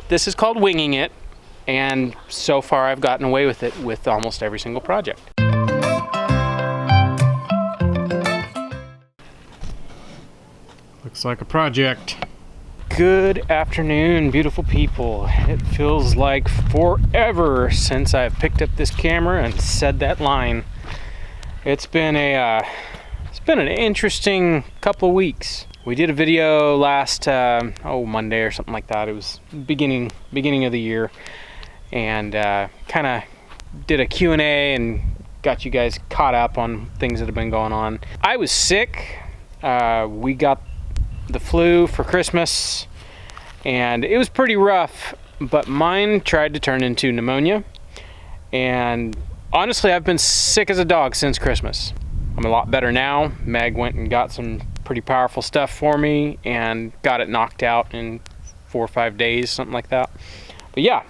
this is called winging it, and so far I've gotten away with it with almost every single project. Looks like a project. Good afternoon, beautiful people. It feels like forever since I've picked up this camera and said that line. It's been an interesting couple of weeks. We did a video last Monday or something like that. It was beginning of the year, and kind of did a Q&A and got you guys caught up on things that have been going on. I was sick. We got the flu for Christmas, and it was pretty rough, but mine tried to turn into pneumonia, and honestly I've been sick as a dog since Christmas. I'm a lot better now. Meg went and got some pretty powerful stuff for me and got it knocked out in 4 or 5 days, something like that. But yeah,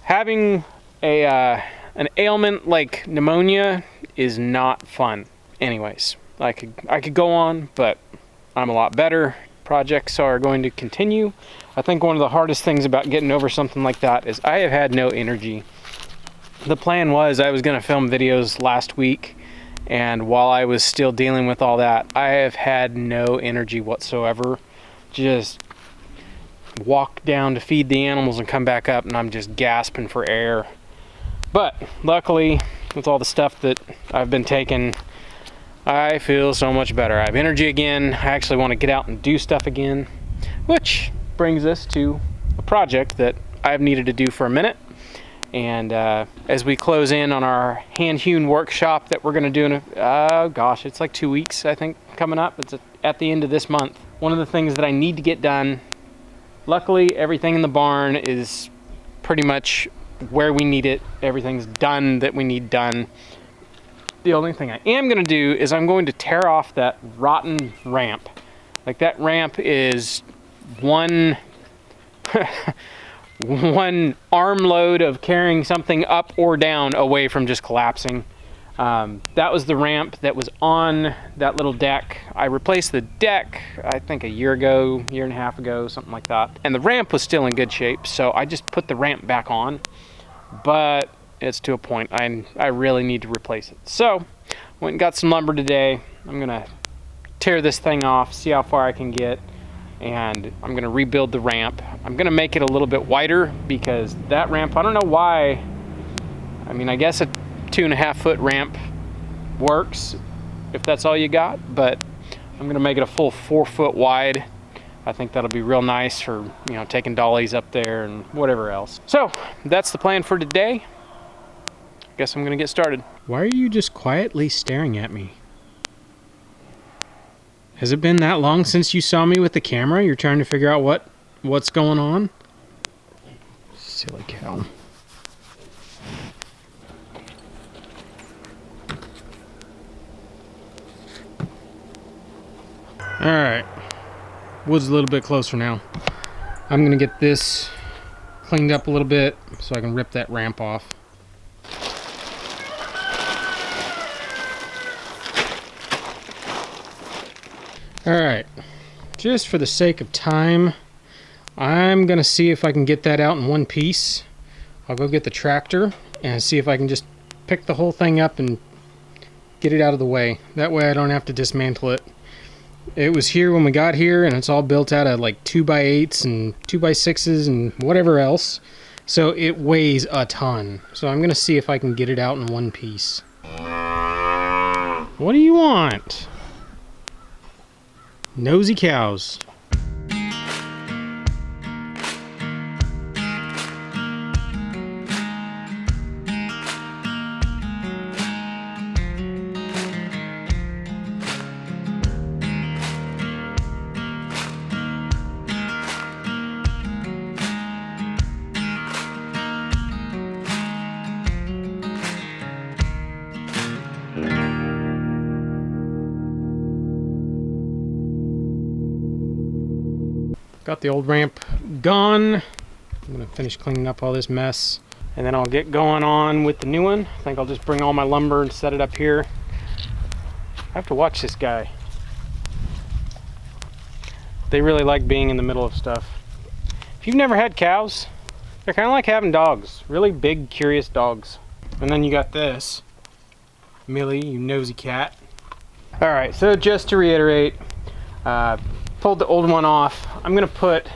having an ailment like pneumonia is not fun. Anyways, I could go on, but I'm a lot better. Projects are going to continue. I think one of the hardest things about getting over something like that is I have had no energy. The plan was I was going to film videos last week, and while I was still dealing with all that, I have had no energy whatsoever. Just walk down to feed the animals and come back up, and I'm just gasping for air. But luckily, with all the stuff that I've been taking, I feel so much better. I have energy again. I actually want to get out and do stuff again, which brings us to a project that I've needed to do for a minute. And as we close in on our Hand Hewn workshop that we're going to do in it's like 2 weeks, I think, coming up. It's at the end of this month. One of the things that I need to get done, luckily everything in the barn is pretty much where we need it. Everything's done that we need done. The only thing I am going to do is I'm going to tear off that rotten ramp. Like, that ramp is one armload of carrying something up or down away from just collapsing. That was the ramp that was on that little deck. I replaced the deck, I think a year and a half ago, something like that. And the ramp was still in good shape, so I just put the ramp back on. But it's to a point I really need to replace it. So went and got some lumber today. I'm gonna tear this thing off, see how far I can get, and I'm gonna rebuild the ramp. I'm gonna make it a little bit wider because that ramp, I don't know why. I mean, I guess a 2.5 foot ramp works if that's all you got, but I'm gonna make it a full 4 foot wide. I think that'll be real nice for, you know, taking dollies up there and whatever else. So that's the plan for today. Guess I'm gonna get started. Why are you just quietly staring at me? Has it been that long since you saw me with the camera? You're trying to figure out what's going on? Silly cow. Alright. Wood's a little bit closer now. I'm gonna get this cleaned up a little bit so I can rip that ramp off. Alright, just for the sake of time, I'm gonna see if I can get that out in one piece. I'll go get the tractor and see if I can just pick the whole thing up and get it out of the way. That way I don't have to dismantle it. It was here when we got here, and it's all built out of like 2x8s and 2x6s and whatever else. So it weighs a ton. So I'm gonna see if I can get it out in one piece. What do you want? Nosy cows. Got the old ramp gone. I'm gonna finish cleaning up all this mess, and then I'll get going on with the new one. I think I'll just bring all my lumber and set it up here. I have to watch this guy. They really like being in the middle of stuff. If you've never had cows, they're kind of like having dogs. Really big, curious dogs. And then you got this. Millie, you nosy cat. All right, so just to reiterate, pulled the old one off. I'm gonna put,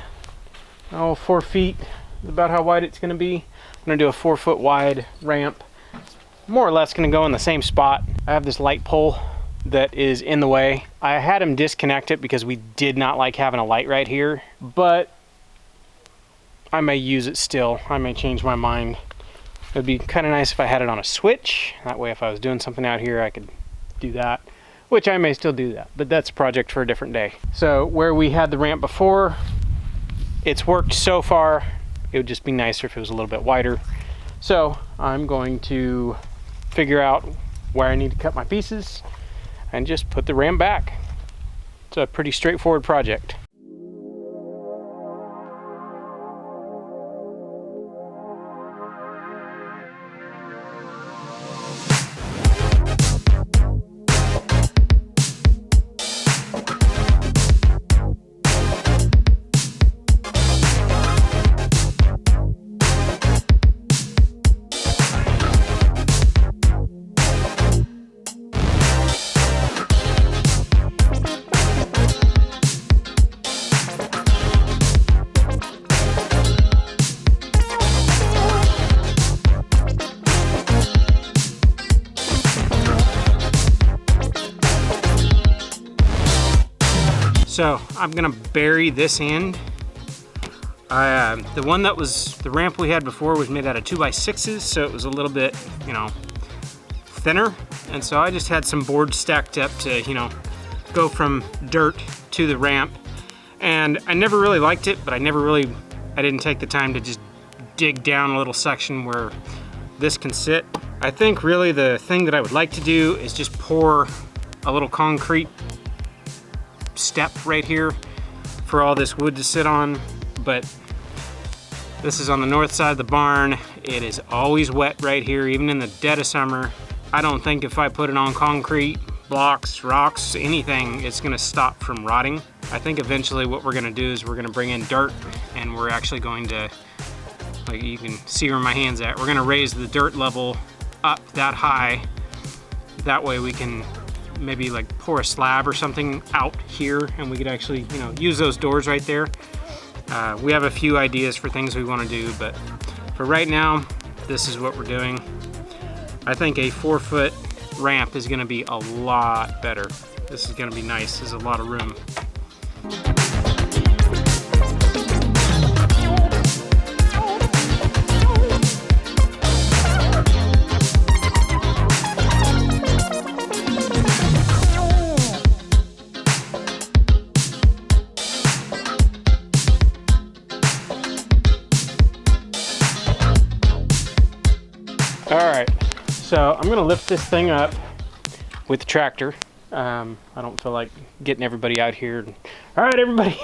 4 feet, about how wide it's gonna be. I'm gonna do a 4 foot wide ramp. More or less gonna go in the same spot. I have this light pole that is in the way. I had him disconnect it because we did not like having a light right here, but I may use it still. I may change my mind. It'd be kind of nice if I had it on a switch. That way if I was doing something out here, I could do that, which I may still do that, but that's a project for a different day. So where we had the ramp before, it's worked so far. It would just be nicer if it was a little bit wider. So I'm going to figure out where I need to cut my pieces and just put the ramp back. It's a pretty straightforward project. So I'm gonna bury this end. The one that was, the ramp we had before was made out of 2x6s, so it was a little bit, thinner. And so I just had some boards stacked up to, go from dirt to the ramp. And I never really liked it, but I didn't take the time to just dig down a little section where this can sit. I think really the thing that I would like to do is just pour a little concrete step right here for all this wood to sit on, but this is on the north side of the barn. It is always wet right here, even in the dead of summer. I don't think if I put it on concrete, blocks, rocks, anything, it's gonna stop from rotting. I think eventually what we're gonna do is we're gonna bring in dirt, and we're actually going to, like you can see where my hand's at, we're gonna raise the dirt level up that high. That way we can maybe like pour a slab or something out here, and we could actually, use those doors right there. We have a few ideas for things we want to do, but for right now, this is what we're doing. I think a 4 foot ramp is going to be a lot better. This is going to be nice. There's a lot of room. All right, so I'm gonna lift this thing up with the tractor. I don't feel like getting everybody out here. All right, everybody,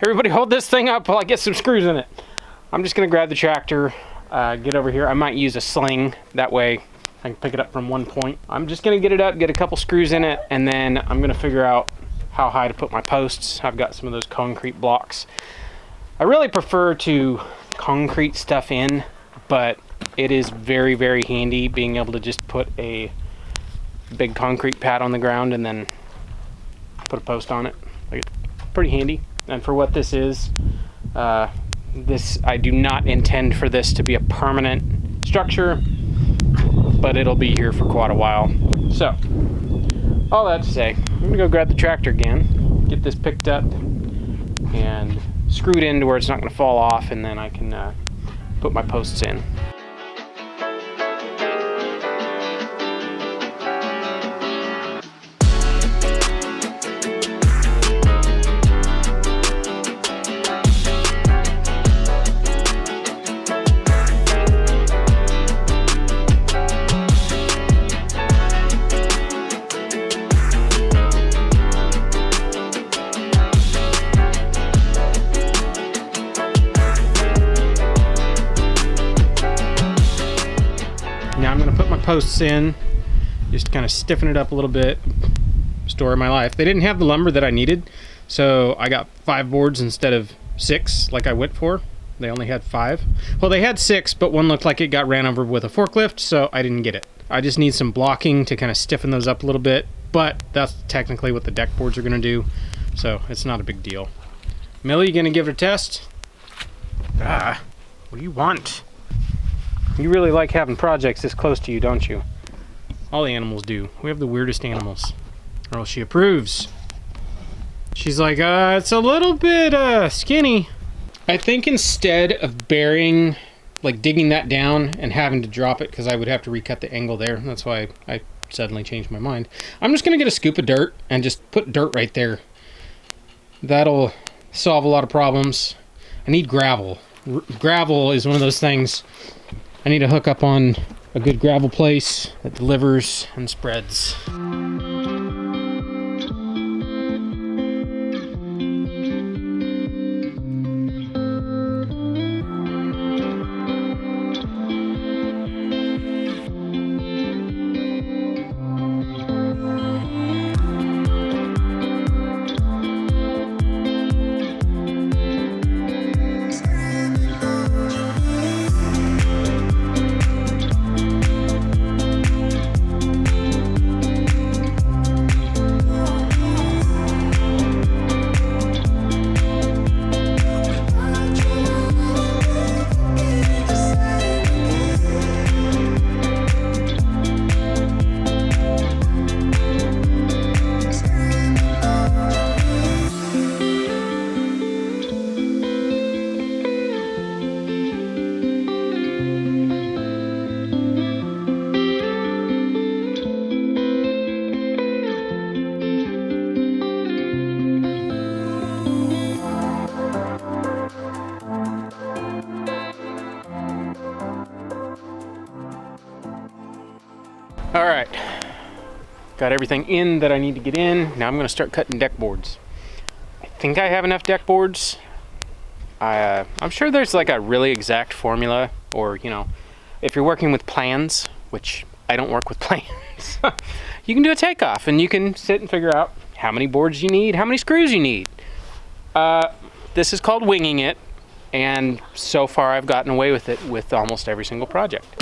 everybody hold this thing up while I get some screws in it. I'm just gonna grab the tractor, get over here. I might use a sling, that way I can pick it up from one point. I'm just gonna get it up, get a couple screws in it, and then I'm gonna figure out how high to put my posts. I've got some of those concrete blocks. I really prefer to concrete stuff in, but it is very, very handy being able to just put a big concrete pad on the ground and then put a post on it. Like, it's pretty handy. And for what this is, I do not intend for this to be a permanent structure, but it'll be here for quite a while. So, all that to say, I'm gonna go grab the tractor again, get this picked up and screwed in to where it's not gonna fall off, and then I can put my posts in. Now I'm going to put my posts in, just kind of stiffen it up a little bit. Story of my life. They didn't have the lumber that I needed, so I got 5 boards instead of 6 like I went for. They only had 5. Well, they had 6, but one looked like it got ran over with a forklift, so I didn't get it. I just need some blocking to kind of stiffen those up a little bit, but that's technically what the deck boards are going to do, so it's not a big deal. Millie, you going to give it a test? What do you want? You really like having projects this close to you, don't you? All the animals do. We have the weirdest animals. Or else she approves. She's like, it's a little bit skinny. I think instead of burying, like digging that down and having to drop it, because I would have to recut the angle there. That's why I suddenly changed my mind. I'm just going to get a scoop of dirt and just put dirt right there. That'll solve a lot of problems. I need gravel. Gravel is one of those things. I need to hook up on a good gravel place that delivers and spreads. All right, got everything in that I need to get in. Now I'm gonna start cutting deck boards. I think I have enough deck boards. I'm sure there's like a really exact formula, or you know, if you're working with plans, which I don't work with plans, you can do a takeoff and you can sit and figure out how many boards you need, how many screws you need. This is called winging it, and so far I've gotten away with it with almost every single project.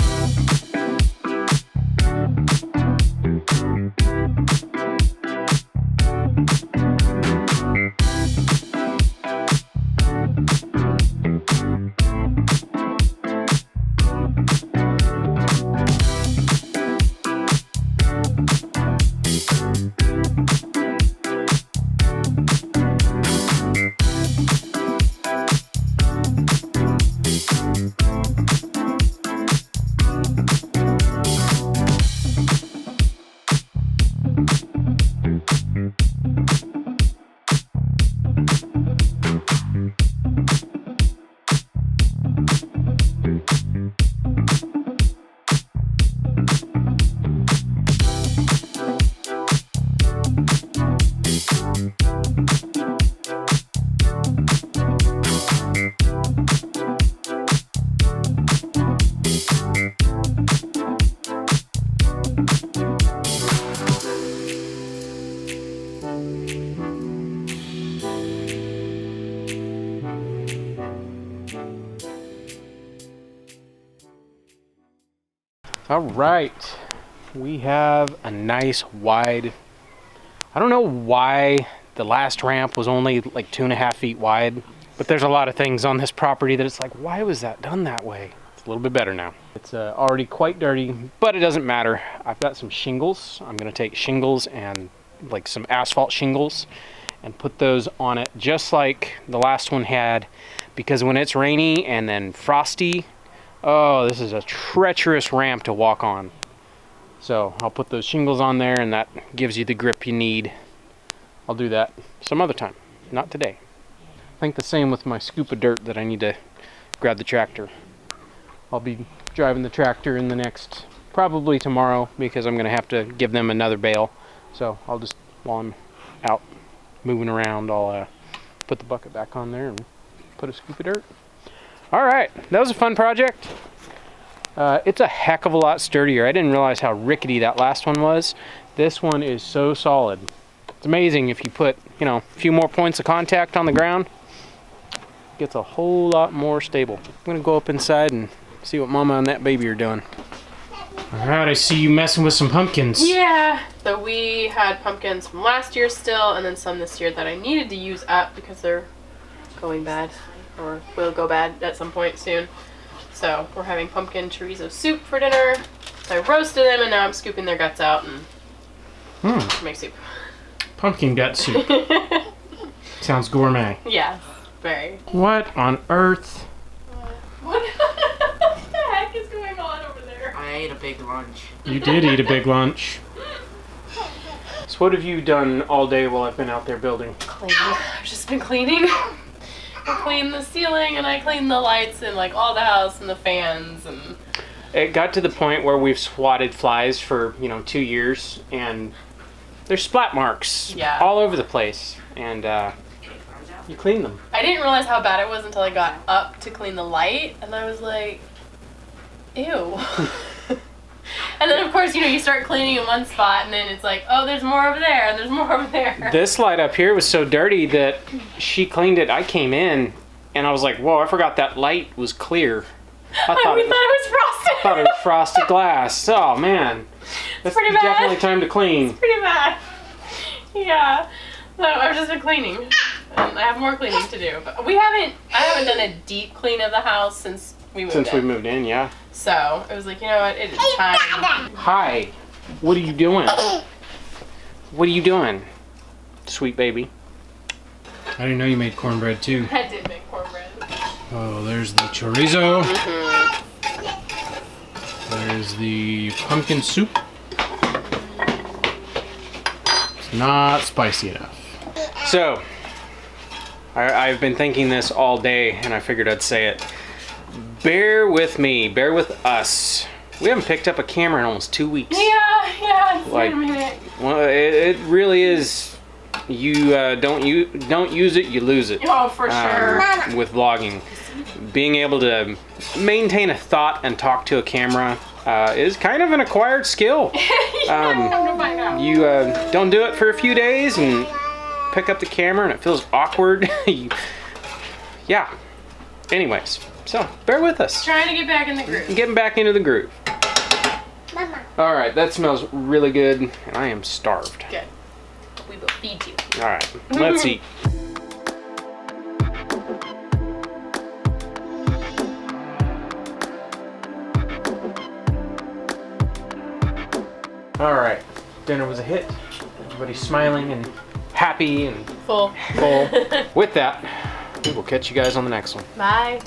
All right, we have a nice wide, I don't know why the last ramp was only like 2.5 feet wide, but there's a lot of things on this property that it's like, why was that done that way? It's a little bit better now. It's already quite dirty, but it doesn't matter. I've got some shingles. I'm gonna take shingles and like some asphalt shingles and put those on it just like the last one had, because when it's rainy and then frosty, oh, this is a treacherous ramp to walk on. So I'll put those shingles on there and that gives you the grip you need. I'll do that some other time, not today. I think the same with my scoop of dirt that I need to grab the tractor. I'll be driving the tractor in the next, probably tomorrow, because I'm gonna have to give them another bale. So I'll just, while I'm out moving around, I'll put the bucket back on there and put a scoop of dirt. All right, that was a fun project. It's a heck of a lot sturdier. I didn't realize how rickety that last one was. This one is so solid. It's amazing if you put, you know, a few more points of contact on the ground. gets a whole lot more stable. I'm gonna go up inside and see what Mama and that baby are doing. All right, I see you messing with some pumpkins. Yeah. So we had pumpkins from last year still, and then some this year that I needed to use up because they're going bad, or will go bad at some point soon. So we're having pumpkin chorizo soup for dinner. So I roasted them, and now I'm scooping their guts out and make soup. Pumpkin gut soup. Sounds gourmet. Yeah, very. What on earth? What the heck is going on over there? I ate a big lunch. You did eat a big lunch. So what have you done all day while I've been out there building? Cleaning. I've just been cleaning. I cleaned the ceiling and I cleaned the lights and like all the house and the fans and. It got to the point where we've swatted flies for 2 years, and there's splat marks all over the place, and you clean them. I didn't realize how bad it was until I got up to clean the light, and I was like, ew. And then of course, you start cleaning in one spot, and then it's like, oh, there's more over there, and there's more over there. This light up here was so dirty that she cleaned it. I came in, and I was like, whoa, I forgot that light was clear. We thought it was frosted. I thought it was frosted glass. Oh, man. That's pretty bad. definitely time to clean. Pretty bad. Yeah. So I've just been cleaning. And I have more cleaning to do. But I haven't done a deep clean of the house since we moved in. Since we moved in, yeah. So it was like, you know what, it is time. Hi. What are you doing? What are you doing, sweet baby? I didn't know you made cornbread too. I did make cornbread. Oh, there's the chorizo. There's the pumpkin soup. It's not spicy enough. So, I've been thinking this all day, and I figured I'd say it. Bear with me. Bear with us. We haven't picked up a camera in almost 2 weeks. Yeah, it's been a minute. Well, it really is. You don't use it, you lose it. Oh, for sure. With vlogging, being able to maintain a thought and talk to a camera is kind of an acquired skill. You don't do it for a few days and pick up the camera and it feels awkward. Yeah. Anyways, so bear with us. Trying to get back in the groove. Getting back into the groove. Mama. All right, that smells really good, and I am starved. Good. We will feed you. All right, let's eat. All right, dinner was a hit. Everybody's smiling and happy and Full. full. With that, we will catch you guys on the next one. Bye.